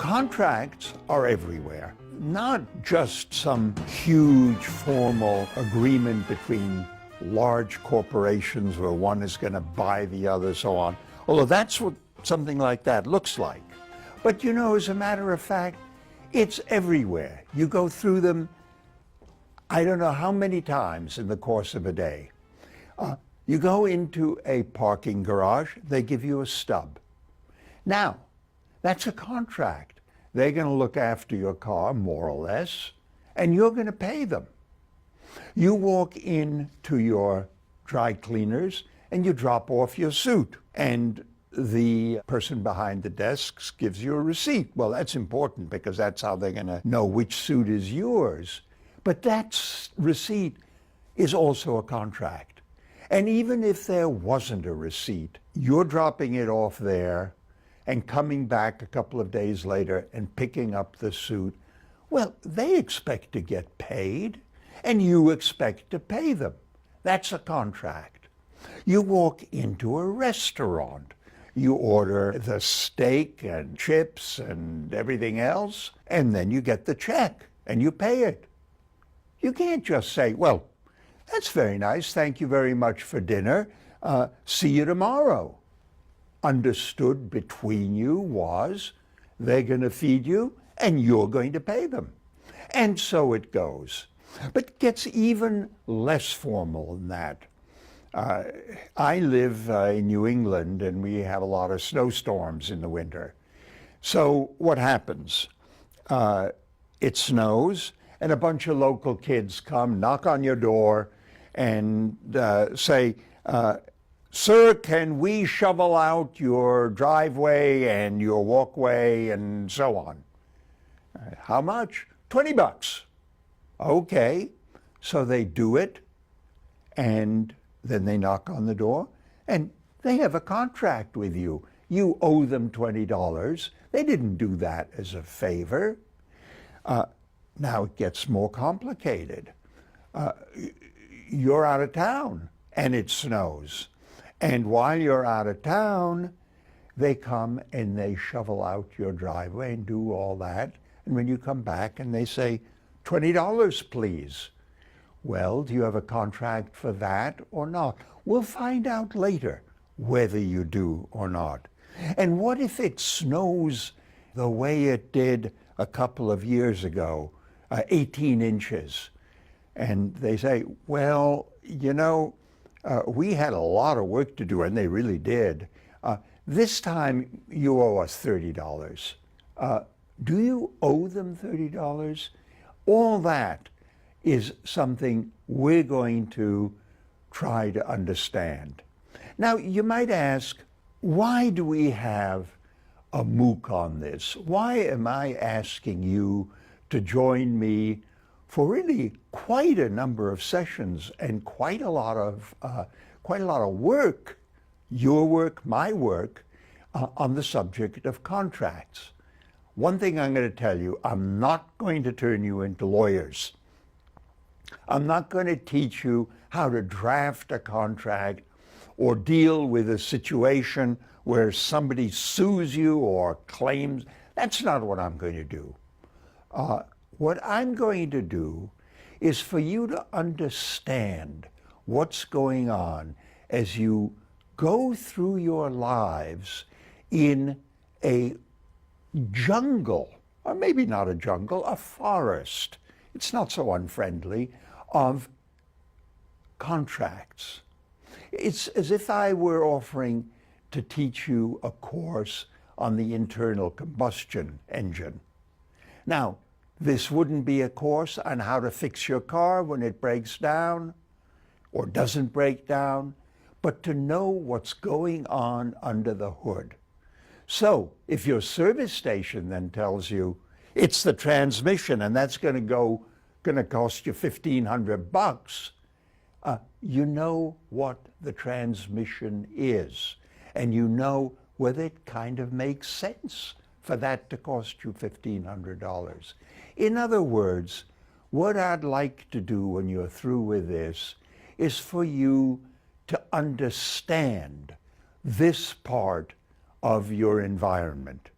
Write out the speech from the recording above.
Contracts are everywhere, not just some huge formal agreement between large corporations where one is going to buy the other, so on, although that's what something like that looks like. But you know, as a matter of fact, it's everywhere. You go through them, I don't know how many times in the course of a day. You go into a parking garage, they give you a stub. Now, that's a contract. They're going to look after your car, more or less, and you're going to pay them. You walk into your dry cleaners and you drop off your suit, and the person behind the desks gives you a receipt. Well, that's important because that's how they're going to know which suit is yours. But that receipt is also a contract. And even if there wasn't a receipt, you're dropping it off there and coming back a couple of days later and picking up the suit. Well, they expect to get paid, and you expect to pay them. That's a contract. You walk into a restaurant. You order the steak and chips and everything else, and then you get the check and you pay it. You can't just say, well, that's very nice, thank you very much for dinner, see you tomorrow. Understood between you was they're going to feed you and you're going to pay them. And so it goes. But it gets even less formal than that. I live in New England, and we have a lot of snowstorms in the winter. So what happens? It snows, and a bunch of local kids come, knock on your door, and say, sir, can we shovel out your driveway and your walkway and so on? How much? $20. Okay. So they do it, and then they knock on the door, and they have a contract with you. You owe them $20. They didn't do that as a favor. Now it gets more complicated. You're out of town, and it snows. And while you're out of town, they come and they shovel out your driveway and do all that. And when you come back and they say, $20, please. Well, do you have a contract for that or not? We'll find out later whether you do or not. And what if it snows the way it did a couple of years ago, 18 inches? And they say, well, you know, we had a lot of work to do, and they really did. This time you owe us $30. Do you owe them $30? All that is something we're going to try to understand. Now, you might ask, why do we have a MOOC on this? Why am I asking you to join me for really quite a number of sessions and quite a lot of work, your work, my work, on the subject of contracts? One thing I'm going to tell you, I'm not going to turn you into lawyers. I'm not going to teach you how to draft a contract or deal with a situation where somebody sues you or claims. That's not what I'm going to do. What I'm going to do is for you to understand what's going on as you go through your lives in a jungle, or maybe not a jungle, a forest. It's not so unfriendly, of contracts. It's as if I were offering to teach you a course on the internal combustion engine. Now, this wouldn't be a course on how to fix your car when it breaks down or doesn't break down, but to know what's going on under the hood. So if your service station then tells you it's the transmission and that's going to cost you $1,500, you know what the transmission is, and you know whether it kind of makes sense for that to cost you $1,500. In other words, what I'd like to do when you're through with this is for you to understand this part of your environment.